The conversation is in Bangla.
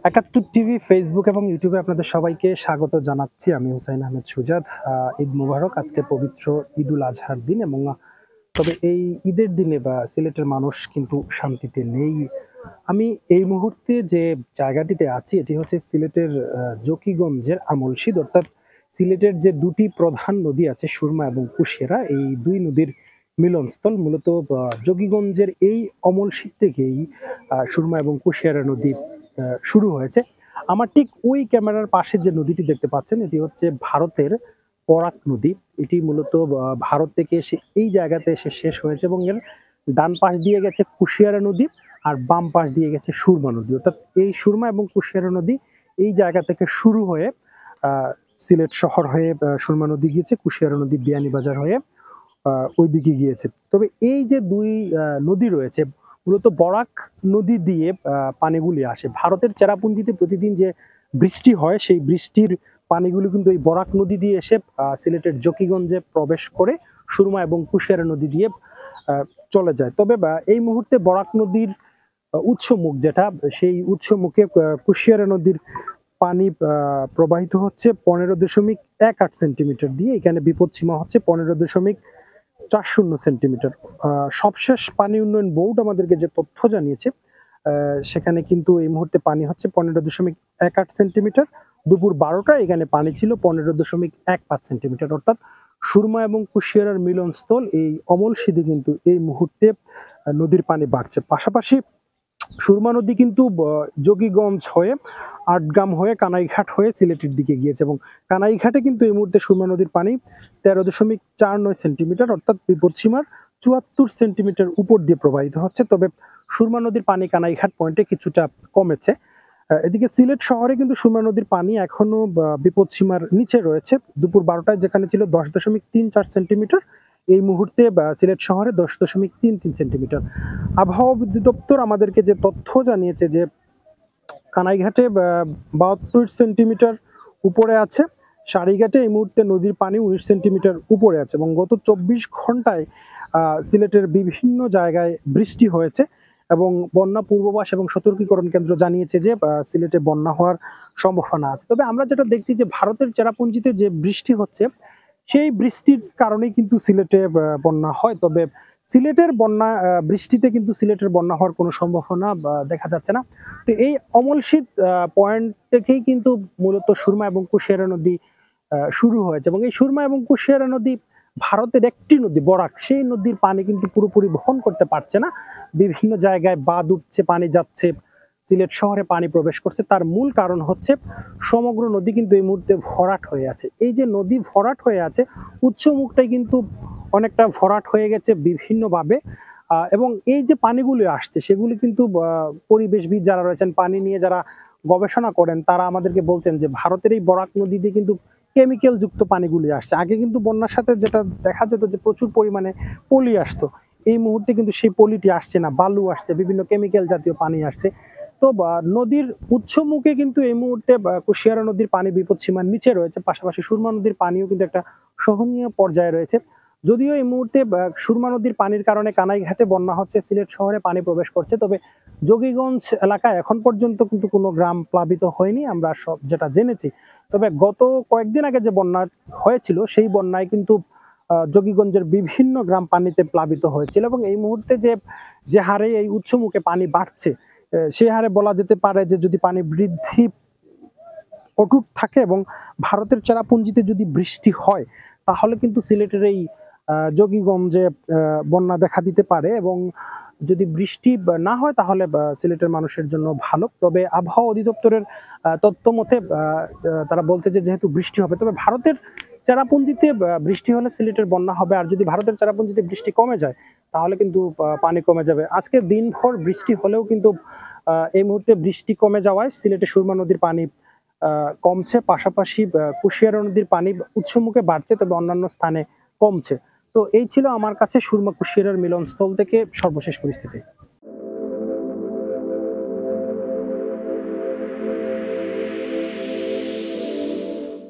একাত্তর টিভি, ফেসবুক এবং ইউটিউবে আপনাদের সবাইকে স্বাগত জানাচ্ছি। আমি হুসাইন আহমেদ সুজাদ। ঈদ মোবারক। আজকে পবিত্র ঈদুল আজহার দিন এবং তবে এই ঈদের দিনে সিলেটের মানুষ কিন্তু শান্তিতে নেই। আমি এই মুহূর্তে যে জায়গাটিতে আছি এটি হচ্ছে সিলেটের জকিগঞ্জের আমলশিদ, অর্থাৎ সিলেটের যে দুটি প্রধান নদী আছে সুরমা এবং কুশিয়ারা, এই দুই নদীর মিলনস্থল। মূলত জকিগঞ্জের এই অমলশিদ থেকেই সুরমা এবং কুশিয়ারা নদী শুরু হয়েছে। আমার ঠিক ওই ক্যামেরার পাশে যে নদীটি দেখতে পাচ্ছেন এটি হচ্ছে ভারতের বরাক নদী। এটি মূলত ভারত থেকে এসে এই জায়গাতে এসে শেষ হয়েছে এবং এর ডান পাশ দিয়ে গেছে কুশিয়ারা নদী আর বাম পাশ দিয়ে গেছে সুরমা নদী। অর্থাৎ এই সুরমা এবং কুশিয়ারা নদী এই জায়গা থেকে শুরু হয়ে সিলেট শহর হয়ে সুরমা নদী গিয়েছে, কুশিয়ারা নদী বিয়ানীবাজার হয়ে ওই দিকে গিয়েছে। তবে এই যে দুই নদী রয়েছে, মূলত বরাক নদী দিয়ে পানিগুলি আসে ভারতের চেরাপুঞ্জিতে। প্রতিদিন যে বৃষ্টি হয় সেই বৃষ্টির পানিগুলি কিন্তু এই বরাক নদী দিয়ে এসে সিলেটের জকিগঞ্জে প্রবেশ করে সুরমা এবং কুশিয়ারা নদী দিয়ে চলে যায়। তবে এই মুহূর্তে বরাক নদীর উৎস মুখ যেটা, সেই উৎস মুখে কুশিয়ারা নদীর পানি প্রবাহিত হচ্ছে 15.18 সেন্টিমিটার দিয়ে। এখানে বিপদসীমা হচ্ছে 15.40 সেন্টিমিটার। সবশেষ পানি উন্নয়ন বোর্ড আমাদেরকে যে তথ্য জানিয়েছে সেখানে কিন্তু এই মুহূর্তে পানি হচ্ছে 15.18 সেন্টিমিটার। দুপুর 12টায় এখানে পানি ছিল 15.15 সেন্টিমিটার। অর্থাৎ সুরমা এবং কুশিয়ারার মিলনস্থল এই অমলশিদে কিন্তু এই মুহূর্তে নদীর পানি বাড়ছে। পাশাপাশি সুরমা নদী কিন্তু জকিগঞ্জ হয়ে, আটগ্রাম হয়ে, কানাইঘাট হয়ে সিলেটের দিকে গিয়েছে এবং কানাইঘাটে কিন্তু এই মুহূর্তে সুরমা নদীর পানি 13.49 সেন্টিমিটার, অর্থাৎ বিপদসীমার 74 সেন্টিমিটার উপর দিয়ে প্রবাহিত হচ্ছে। তবে সুরমা নদীর পানি কানাইঘাট পয়েন্টে কিছুটা কমেছে। এদিকে সিলেট শহরে কিন্তু সুরমা নদীর পানি এখনো বিপদসীমার নিচে রয়েছে। দুপুর 12টায় যেখানে ছিল 10.34 সেন্টিমিটার, এই মুহূর্তে সিলেট শহরে 10.33 সেন্টিমিটার। আবহাওয়া অধিদপ্তর আমাদেরকে যে তথ্য জানিয়েছে যে কানাইঘাটে 72 সেন্টিমিটার উপরে আছে, সারিঘাটে এই মুহূর্তে নদীর পানি 19 সেন্টিমিটার উপরে আছে এবং গত 24 ঘন্টায় সিলেটের বিভিন্ন জায়গায় বৃষ্টি হয়েছে এবং বন্যা পূর্বাভাস এবং সতর্কীকরণ কেন্দ্র জানিয়েছে যে সিলেটে বন্যা হওয়ার সম্ভাবনা আছে। তবে আমরা যেটা দেখছি যে ভারতের চেরাপুঞ্জিতে যে বৃষ্টি হচ্ছে সেই বৃষ্টির কারণেই কিন্তু সিলেটে বন্যা হয়। তবে সিলেটের বন্যা বৃষ্টিতে কিন্তু সিলেটের বন্যা হওয়ার কোনো সম্ভাবনা দেখা যাচ্ছে না। তো এই অমলশিদ পয়েন্ট থেকেই কিন্তু মূলত সুরমা এবং কুশিয়ারা নদী শুরু হয়েছে এবং এই সুরমা এবং কুশিয়ারা নদী ভারতের একটি নদী বরাক, সেই নদীর পানি কিন্তু পুরোপুরি বহন করতে পারছে না। বিভিন্ন জায়গায় বাঁধ উঠছে, পানি যাচ্ছে, সিলেট শহরে পানি প্রবেশ করছে। তার মূল কারণ হচ্ছে সমগ্র নদী কিন্তু এই মুহূর্তে ভরাট হয়ে আছে। এই যে নদী ভরাট হয়ে আছে, উৎস মুখটাই কিন্তু অনেকটা ভরাট হয়ে গেছে বিভিন্নভাবে। এবং এই যে পানিগুলি আসছে সেগুলি কিন্তু পরিবেশবিদ যারা রয়েছেন, পানি নিয়ে যারা গবেষণা করেন, তারা আমাদেরকে বলছেন যে ভারতের এই বরাক নদী দিয়ে কিন্তু কেমিক্যাল যুক্ত পানিগুলি আসছে। আগে কিন্তু বন্যার সাথে যেটা দেখা যেত যে প্রচুর পরিমাণে পলি আসতো, এই মুহূর্তে কিন্তু সেই পলিটি আসছে না, বালু আসছে, বিভিন্ন কেমিক্যাল জাতীয় পানি আসছে। তো নদীর উৎস মুখে কিন্তু এই মুহূর্তে কুশিয়ারা নদীর পানি বিপদসীমার নিচে রয়েছে, পাশাপাশি সুরমা নদীর পানিও কিন্তু একটা সহনীয় পর্যায়ে রয়েছে। যদিও এই মুহূর্তে সুরমা নদীর পানির কারণে কানাইঘাটে বন্যা হচ্ছে, সিলেট শহরে পানি প্রবেশ করছে, তবে জকিগঞ্জ এলাকায় এখন পর্যন্ত কিন্তু কোনো গ্রাম প্লাবিত হয়নি আমরা সব যেটা জেনেছি। তবে গত কয়েকদিন আগে যে বন্যা হয়েছিল সেই বন্যায় কিন্তু জকিগঞ্জের বিভিন্ন গ্রাম পানিতে প্লাবিত হয়েছিল এবং এই মুহূর্তে যে হারে এই উৎসমুখে পানি বাড়ছে, সে হারে বলা যেতে পারে যে যদি পানি বৃদ্ধি অটুট থাকে এবং ভারতের চেরাপুঞ্জিতে যদি বৃষ্টি হয় তাহলে কিন্তু সিলেটের এই জকিগঞ্জে বন্যা দেখা দিতে পারে এবং যদি বৃষ্টি না হয় তাহলে সিলেটের মানুষের জন্য ভালো। তবে আবহাওয়া অধিদপ্তরের তথ্য মতে তারা বলছে যে যেহেতু বৃষ্টি হবে, তবে ভারতের চেরাপুঞ্জিতে বৃষ্টি হলে সিলেটের বন্যা হবে, আর যদি ভারতের চেরাপুঞ্জিতে বৃষ্টি কমে যায় তাহলে কিন্তু পানি কমে যাবে। আজকে দিনভর বৃষ্টি হলেও কিন্তু এই মুহূর্তে বৃষ্টি কমে যাওয়ায় সিলেটে সুরমা নদীর পানি কমছে, পাশাপাশি কুশিয়ারা নদীর পানি উৎসমুখে বাড়ছে, তবে অন্যান্য স্থানে কমছে। তো এই ছিল আমার কাছে সুরমা কুশিয়ারার মিলনস্থল থেকে সর্বশেষ পরিস্থিতি।